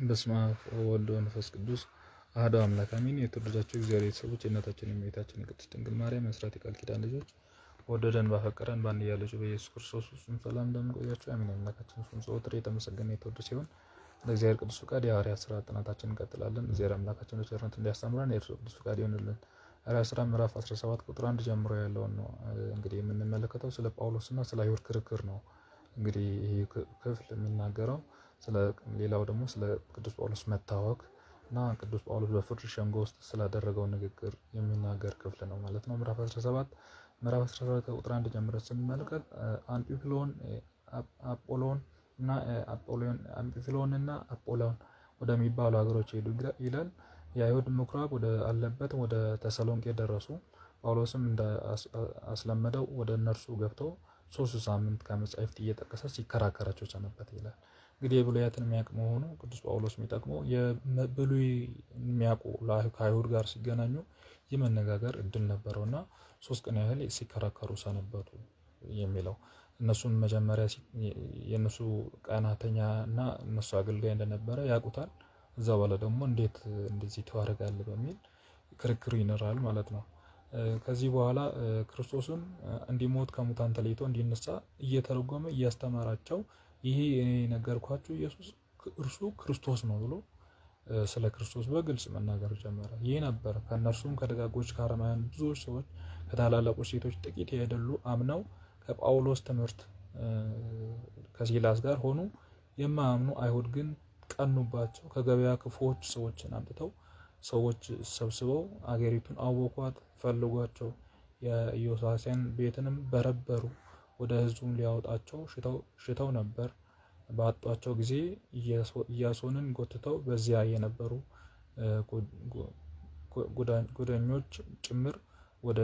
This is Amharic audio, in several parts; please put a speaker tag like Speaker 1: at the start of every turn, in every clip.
Speaker 1: በስመ አብ ወወልድ ወመንፈስ ቅዱስ አሐዱ አምላክ አሜን። የተወደዳችሁ እግዚአብሔር ቤተሰቦች የእናታችን የእመቤታችን የቅድስት ድንግል ማርያም የአስራት የቃል ኪዳን ልጆች ወደደን ባፈቀረን በአንድያ ልጁ በኢየሱስ ክርስቶስ ፍጹም ሰላም እንደምን ቆያችሁ? አሜን። አምላካችን ስሙ ዘወትር የተመሰገነ የተወደደ ሲሆን ለእግዚአብሔር ቅዱስ ፈቃድ የሐዋርያት ሥራ ጥናታችንን እንቀጥላለን። እግዚአብሔር አምላካችን በቸርነቱ እንዲያስተምረን የእርሱ ቅዱስ ፈቃድ ይሆንልን። ሐዋርያት ሥራ ምዕራፍ 17 ቁጥር 1 ጀምሮ ያለውን ነው እንግዲህ የምንመለከተው። ስለ ጳውሎስና ስለ አይሁድ ክርክር ነው እንግዲህ ይህ ክፍል የሚናገረው። ሌላው ደግሞ ስለ ቅዱስ ጳውሎስ መታወክ እና ቅዱስ ጳውሎስ በፍርድ ሸንጎ ውስጥ ስላደረገው ንግግር የሚናገር ክፍል ነው ማለት ነው። ምዕራፍ 17 ቁጥር 1 ጀምሮ ስንመለከት አምፊሎን እና አጶሎን ወደሚባሉ ሀገሮች ሄዱ ይላል። የአይሁድ ምኩራብ ወደ አለበት ወደ ተሰሎንቄ ደረሱ። ጳውሎስም እንዳስለመደው ወደ እነርሱ ገብቶ 3 ሳምንት ከመጻሕፍት እየጠቀሰ ሲከራከራቸው ሰነበት ይላል። እንግዲህ የብሉያትን የሚያውቅ መሆኑ ቅዱስ ጳውሎስ የሚጠቅመው የብሉይ የሚያውቁ ከአይሁድ ጋር ሲገናኙ የመነጋገር እድል ነበረው እና 3 ቀን ያህል ሲከራከሩ ሰነበቱ የሚለው እነሱን መጀመሪያ የእነሱ ቀናተኛ እና እነሱ አገልጋይ እንደነበረ ያውቁታል። እዛ በኋላ ደግሞ እንዴት እንደዚህ ተዋረጋለህ በሚል ክርክሩ ይኖራል ማለት ነው። ከዚህ በኋላ ክርስቶስን እንዲሞት ከሙታን ተለይቶ እንዲነሳ እየተረጎመ እያስተማራቸው ይሄ እኔ ነገርኳችሁ ኢየሱስ እርሱ ክርስቶስ ነው ብሎ ስለ ክርስቶስ በግልጽ መናገር ጀመረ። ይህ ነበር ከእነርሱም ከደጋጎች ከአረማውያን ብዙዎች ሰዎች ከታላላቆች ሴቶች ጥቂት ያይደሉ አምነው ከጳውሎስ ትምህርት ከሲላስ ጋር ሆኑ። የማያምኑ አይሁድ ግን ቀኑባቸው። ከገበያ ክፉዎች ሰዎችን አምጥተው ሰዎች ሰብስበው አገሪቱን አወኳት፣ ፈልጓቸው። የኢዮሳስያን ቤትንም በረበሩ። ወደ ሕዝቡም ሊያወጣቸው ሽተው ነበር። ባጧቸው ጊዜ ኢያሶንን ጎትተው በዚያ የነበሩ ጉደኞች ጭምር ወደ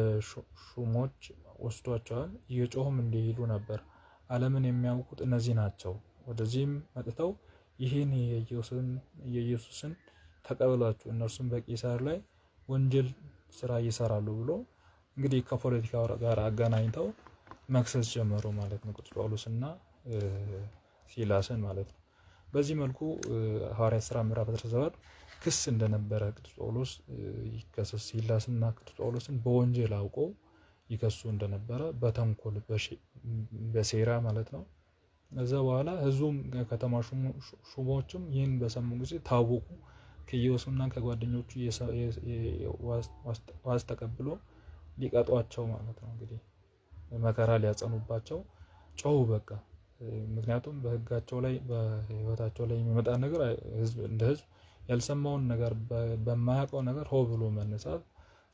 Speaker 1: ሹሞች ወስዷቸዋል። እየጮሁም እንዲህ ይሉ ነበር፣ ዓለምን የሚያውቁት እነዚህ ናቸው። ወደዚህም መጥተው ይህን የኢየሱስን ተቀበሏቸው፣ እነርሱም በቄሳር ላይ ወንጀል ስራ ይሰራሉ ብሎ እንግዲህ ከፖለቲካው ጋር አገናኝተው መክሰስ ጀመሩ ማለት ነው፣ ቅዱስ ጳውሎስና ሲላስን ማለት ነው። በዚህ መልኩ ሐዋርያት ሥራ ምዕራፍ 17 ክስ እንደነበረ ቅዱስ ጳውሎስ ይከሰስ ሲላስና ቅዱስ ጳውሎስን በወንጀል አውቆ ይከሱ እንደነበረ በተንኮል በሴራ ማለት ነው። ከዛ በኋላ ህዝቡም ከተማ ሹሞችም ይህን በሰሙ ጊዜ ታወቁ። ከኢያሱና ከጓደኞቹ ዋስ ተቀብሎ ሊቀጧቸው ማለት ነው። እንግዲህ መከራ ሊያጸኑባቸው ጮሁ በቃ። ምክንያቱም በህጋቸው ላይ በህይወታቸው ላይ የሚመጣ ነገር እንደ ህዝብ ያልሰማውን ነገር በማያውቀው ነገር ሆ ብሎ መነሳት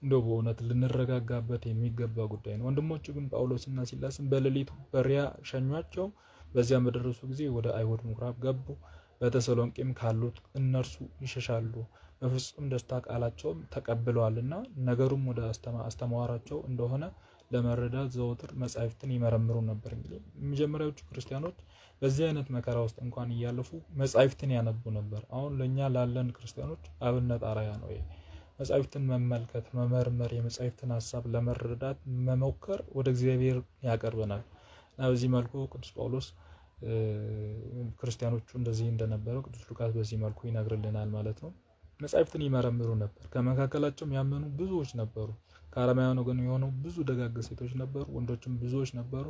Speaker 1: እንደው በእውነት ልንረጋጋበት የሚገባ ጉዳይ ነው። ወንድሞቹ ግን ጳውሎስና ሲላስን በሌሊቱ በሪያ ሸኟቸው። በዚያ በደረሱ ጊዜ ወደ አይሁድ ምኩራብ ገቡ። በተሰሎንቄም ካሉት እነርሱ ይሸሻሉ፣ በፍጹም ደስታ ቃላቸውም ተቀብለዋልና ነገሩም ወደ አስተማራቸው እንደሆነ ለመረዳት ዘወትር መጻሕፍትን ይመረምሩ ነበር። እንግዲህ የመጀመሪያዎቹ ክርስቲያኖች በዚህ አይነት መከራ ውስጥ እንኳን እያለፉ መጻሕፍትን ያነቡ ነበር። አሁን ለእኛ ላለን ክርስቲያኖች አብነት አርአያ ነው። መጻሕፍትን መመልከት፣ መመርመር፣ የመጻሕፍትን ሀሳብ ለመረዳት መሞከር ወደ እግዚአብሔር ያቀርበናል እና በዚህ መልኩ ቅዱስ ጳውሎስ ክርስቲያኖቹ እንደዚህ እንደነበረው ቅዱስ ሉቃስ በዚህ መልኩ ይነግርልናል ማለት ነው። መጻሕፍትን ይመረምሩ ነበር። ከመካከላቸውም ያመኑ ብዙዎች ነበሩ። ከአረማውያን ወገን የሆኑ ብዙ ደጋግ ሴቶች ነበሩ፣ ወንዶችም ብዙዎች ነበሩ።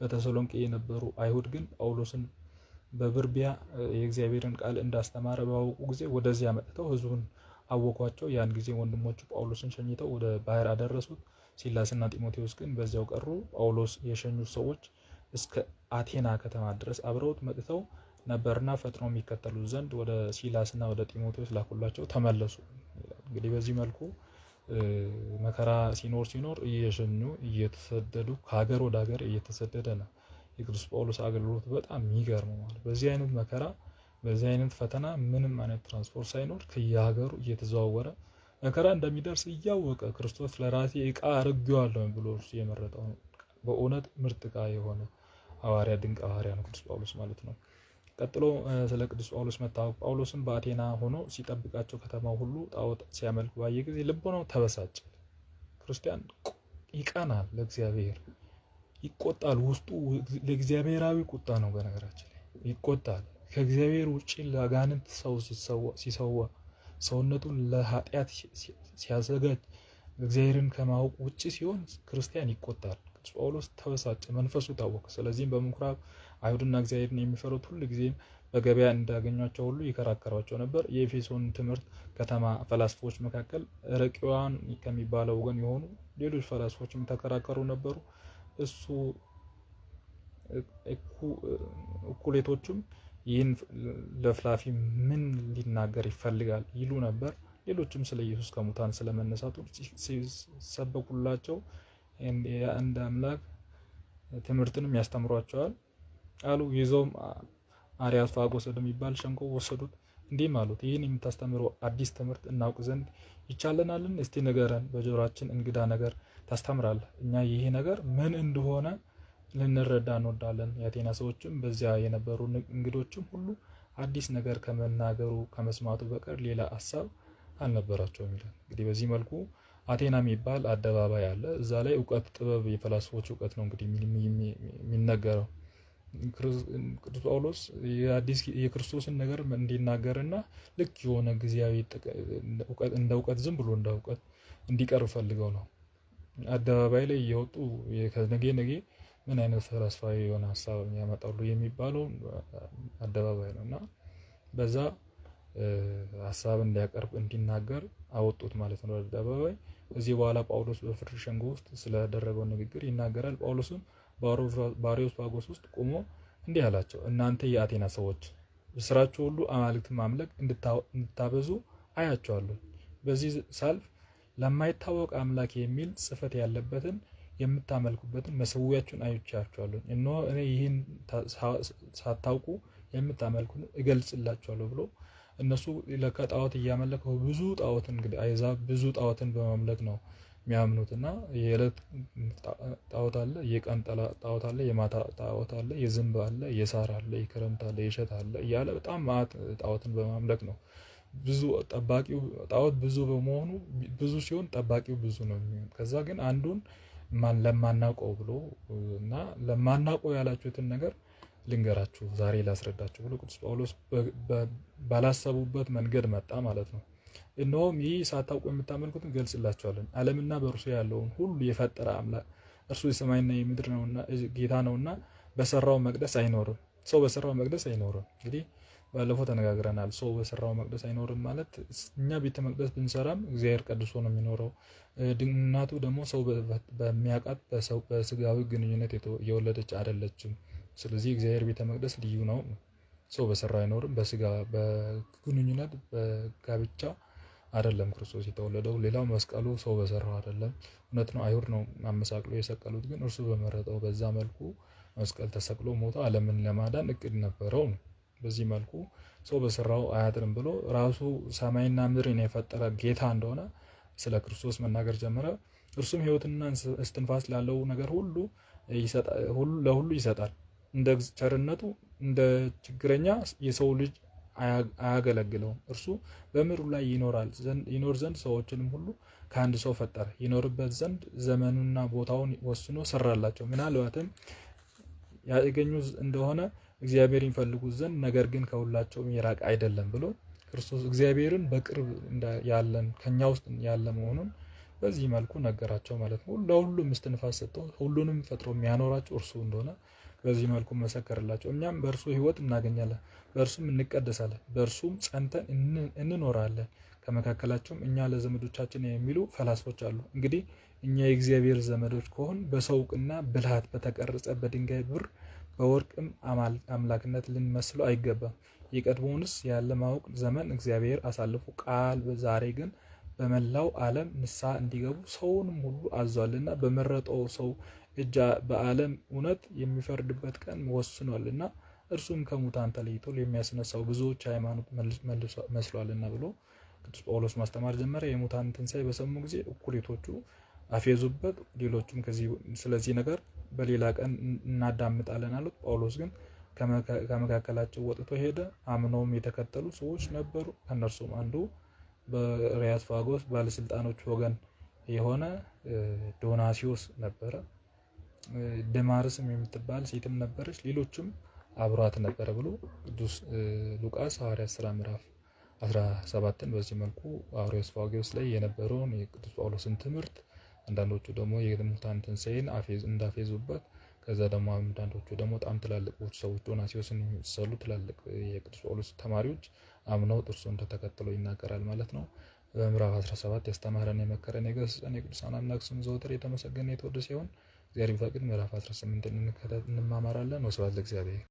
Speaker 1: በተሰሎንቄ የነበሩ አይሁድ ግን ጳውሎስን በብርቢያ የእግዚአብሔርን ቃል እንዳስተማረ ባወቁ ጊዜ ወደዚያ መጥተው ሕዝቡን አወኳቸው። ያን ጊዜ ወንድሞቹ ጳውሎስን ሸኝተው ወደ ባህር አደረሱት። ሲላስና ጢሞቴዎስ ግን በዚያው ቀሩ። ጳውሎስ የሸኙት ሰዎች እስከ አቴና ከተማ ድረስ አብረውት መጥተው ነበርና ፈጥኖ የሚከተሉት ዘንድ ወደ ሲላስና ወደ ጢሞቴዎስ ላኩላቸው፣ ተመለሱ። እንግዲህ በዚህ መልኩ መከራ ሲኖር እየሸኙ እየተሰደዱ ከሀገር ወደ ሀገር እየተሰደደ ነው የቅዱስ ጳውሎስ አገልግሎት። በጣም የሚገርም ማለት በዚህ አይነት መከራ በዚህ አይነት ፈተና ምንም አይነት ትራንስፖርት ሳይኖር ከየሀገሩ እየተዘዋወረ መከራ እንደሚደርስ እያወቀ ክርስቶስ ለራሴ ዕቃ አድርጌዋለሁ ብሎ እርሱ የመረጠው በእውነት ምርጥ ዕቃ የሆነ ሐዋርያ ድንቅ ሐዋርያ ነው ቅዱስ ጳውሎስ ማለት ነው። ቀጥሎ ስለ ቅዱስ ጳውሎስ መታወቅ። ጳውሎስን በአቴና ሆኖ ሲጠብቃቸው ከተማው ሁሉ ጣዖት ሲያመልክ ባየ ጊዜ ልቦናው ተበሳጨ። ክርስቲያን ይቀናል፣ ለእግዚአብሔር ይቆጣል። ውስጡ ለእግዚአብሔራዊ ቁጣ ነው። በነገራችን ላይ ይቆጣል። ከእግዚአብሔር ውጪ ለአጋንንት ሰው ሲሰዋ ሰውነቱን ለኃጢአት ሲያዘጋጅ እግዚአብሔርን ከማወቅ ውጪ ሲሆን ክርስቲያን ይቆጣል። ቅዱስ ጳውሎስ ተበሳጨ፣ መንፈሱ ታወከ። ስለዚህም በምኩራብ አይሁድና እግዚአብሔርን የሚፈሩት ሁሉ ጊዜም በገበያ እንዳገኟቸው ሁሉ ይከራከሯቸው ነበር። የኤፌሶን ትምህርት ከተማ ፈላስፎች መካከል ረቂዋን ከሚባለው ወገን የሆኑ ሌሎች ፈላስፎችም ተከራከሩ ነበሩ። እሱ እኩሌቶቹም ይህን ለፍላፊ ምን ሊናገር ይፈልጋል ይሉ ነበር። ሌሎችም ስለ ኢየሱስ ከሙታን ስለመነሳቱ ሲሰበኩላቸው እንደ አምላክ ትምህርትንም ያስተምሯቸዋል አሉ። ይዘውም አርያስፋጎስ ወደሚባል ሸንጎ ወሰዱት። እንዲህም አሉት፣ ይህን የምታስተምረው አዲስ ትምህርት እናውቅ ዘንድ ይቻለናልን? እስቲ ንገረን። በጆሮአችን እንግዳ ነገር ታስተምራለህ። እኛ ይህ ነገር ምን እንደሆነ ልንረዳ እንወዳለን። የአቴና ሰዎችም በዚያ የነበሩ እንግዶችም ሁሉ አዲስ ነገር ከመናገሩ ከመስማቱ በቀር ሌላ ሀሳብ አልነበራቸውም ይላል። እንግዲህ በዚህ መልኩ አቴና የሚባል አደባባይ አለ። እዛ ላይ እውቀት፣ ጥበብ፣ የፈላስፎች እውቀት ነው እንግዲህ የሚነገረው። ቅዱስ ጳውሎስ የክርስቶስን ነገር እንዲናገርና ልክ የሆነ ጊዜያዊ እንደ እውቀት ዝም ብሎ እንደ እውቀት እንዲቀርብ ፈልገው ነው። አደባባይ ላይ እየወጡ ነገ ምን አይነት ፈላስፋዊ የሆነ ሀሳብ ያመጣሉ የሚባለው አደባባይ ነው እና በዛ ሀሳብ እንዲያቀርብ እንዲናገር አወጡት ማለት ነው አደባባይ። ከዚህ በኋላ ጳውሎስ በፍርድ ሸንጎ ውስጥ ስለደረገው ንግግር ይናገራል። ጳውሎስም በአርዮስፋጎስ ውስጥ ቆሞ እንዲህ አላቸው፣ እናንተ የአቴና ሰዎች ስራችሁ ሁሉ አማልክት ማምለክ እንድታበዙ አያቸዋለሁ። በዚህ ሳልፍ ለማይታወቅ አምላክ የሚል ጽሕፈት ያለበትን የምታመልኩበትን መሰዊያችሁን አይቻችኋለሁ። እነሆ እኔ ይህን ሳታውቁ የምታመልኩን እገልጽላችኋለሁ ብሎ እነሱ ለካ ጣዖት እያመለኩ ብዙ ጣዖትን እንግዲህ አይዛብ ብዙ ጣዖትን በማምለክ ነው የሚያምኑት እና የዕለት ጣዖት አለ፣ የቀን ጣዖት አለ፣ የማታ ጣዖት አለ፣ የዝንብ አለ፣ የሳር አለ፣ የክረምት አለ፣ የእሸት አለ እያለ በጣም ማት ጣዖትን በማምለክ ነው። ብዙ ጠባቂው ጣዖት ብዙ በመሆኑ ብዙ ሲሆን ጠባቂው ብዙ ነው የሚሆን። ከዛ ግን አንዱን ለማናውቀው ብሎ እና ለማናውቀው ያላችሁትን ነገር ልንገራችሁ ዛሬ ላስረዳችሁ ብሎ ቅዱስ ጳውሎስ ባላሰቡበት መንገድ መጣ ማለት ነው። እነሆም ይህ ሳታውቁ የምታመልኩትን ገልጽላችኋለን። ዓለምና በእርሱ ያለውን ሁሉ የፈጠረ አምላክ እርሱ የሰማይና የምድር ነውና ጌታ ነውና በሰራው መቅደስ አይኖርም። ሰው በሰራው መቅደስ አይኖርም። እንግዲህ ባለፈው ተነጋግረናል። ሰው በሰራው መቅደስ አይኖርም ማለት እኛ ቤተ መቅደስ ብንሰራም እግዚአብሔር ቀድሶ ነው የሚኖረው። እናቱ ደግሞ ሰው በሚያውቃት በስጋዊ ግንኙነት የወለደች አይደለችም። ስለዚህ እግዚአብሔር ቤተ መቅደስ ልዩ ነው። ሰው በሰራው አይኖርም። በስጋ በግንኙነት በጋብቻ አይደለም ክርስቶስ የተወለደው። ሌላው መስቀሉ ሰው በሰራው አይደለም። እውነት ነው፣ አይሁድ ነው አመሳቅሎ የሰቀሉት። ግን እርሱ በመረጠው በዛ መልኩ መስቀል ተሰቅሎ ሞቶ ዓለምን ለማዳን እቅድ ነበረው ነው። በዚህ መልኩ ሰው በሰራው አያድርም ብሎ ራሱ ሰማይና ምድርን የፈጠረ ጌታ እንደሆነ ስለ ክርስቶስ መናገር ጀመረ። እርሱም ሕይወትና እስትንፋስ ላለው ነገር ሁሉ ለሁሉ ይሰጣል። እንደ ቸርነቱ እንደ ችግረኛ የሰው ልጅ አያገለግለውም። እርሱ በምድሩ ላይ ይኖር ዘንድ ሰዎችንም ሁሉ ከአንድ ሰው ፈጠረ። ይኖርበት ዘንድ ዘመኑና ቦታውን ወስኖ ሰራላቸው። ምናልባትም ያገኙ እንደሆነ እግዚአብሔር ይፈልጉት ዘንድ ነገር ግን ከሁላቸውም የራቀ አይደለም ብሎ ክርስቶስ እግዚአብሔርን በቅርብ ያለን ከኛ ውስጥ ያለ መሆኑን በዚህ መልኩ ነገራቸው ማለት ነው። ለሁሉም እስትንፋስ ሰጥቶ ሁሉንም ፈጥሮ የሚያኖራቸው እርሱ እንደሆነ በዚህ መልኩ መሰከርላቸው። እኛም በእርሱ ሕይወት እናገኛለን፣ በእርሱም እንቀደሳለን፣ በእርሱም ጸንተን እንኖራለን። ከመካከላቸውም እኛ ለዘመዶቻችን የሚሉ ፈላስፎች አሉ። እንግዲህ እኛ የእግዚአብሔር ዘመዶች ከሆን በሰው ዕውቅና ብልሃት በተቀረጸ በድንጋይ ብር በወርቅም አምላክነት ልንመስለው አይገባም። የቀድሞውንስ ያለ ማወቅ ዘመን እግዚአብሔር አሳልፎ ቃል ዛሬ ግን በመላው ዓለም ንስሐ እንዲገቡ ሰውንም ሁሉ አዟልና በመረጠው ሰው እጅ በዓለም እውነት የሚፈርድበት ቀን ወስኗልና እርሱም ከሙታን ተለይቶ የሚያስነሳው ብዙዎች ሃይማኖት መስሏልና ብሎ ቅዱስ ጳውሎስ ማስተማር ጀመረ። የሙታን ትንሣኤ በሰሙ ጊዜ እኩሌቶቹ አፌዙበት። ሌሎቹም ስለዚህ ነገር በሌላ ቀን እናዳምጣለን አሉት። ጳውሎስ ግን ከመካከላቸው ወጥቶ ሄደ። አምነውም የተከተሉ ሰዎች ነበሩ። ከእነርሱም አንዱ በአርዮስፋጎስ ባለስልጣኖች ወገን የሆነ ዶናሲዮስ ነበረ። ደማርስም የምትባል ሴትም ነበረች። ሌሎችም አብሯት ነበረ ብሎ ቅዱስ ሉቃስ ሐዋርያት ሥራ ምዕራፍ 17ን በዚህ መልኩ አውሬስፋጌዎስ ላይ የነበረውን የቅዱስ ጳውሎስን ትምህርት አንዳንዶቹ ደግሞ የሙታን ትንሣኤን እንዳፌዙበት ከዛ ደግሞ አንዳንዶቹ ደግሞ በጣም ትላልቅ ሰዎች ዶናሲዮስን የሚሰሉ ትላልቅ የቅዱስ ጳውሎስ ተማሪዎች አምነው እርሱ እንደተከተለው ይናገራል ማለት ነው። በምዕራፍ 17 ያስተማረን የመከረን የገሰጸን የቅዱሳን አምላክ ስም ዘወትር የተመሰገነ የተወደሰ ይሁን። እግዚአብሔር ቢፈቅድ ምዕራፍ 18 እንማማራለን። ወስብሐት ለእግዚአብሔር።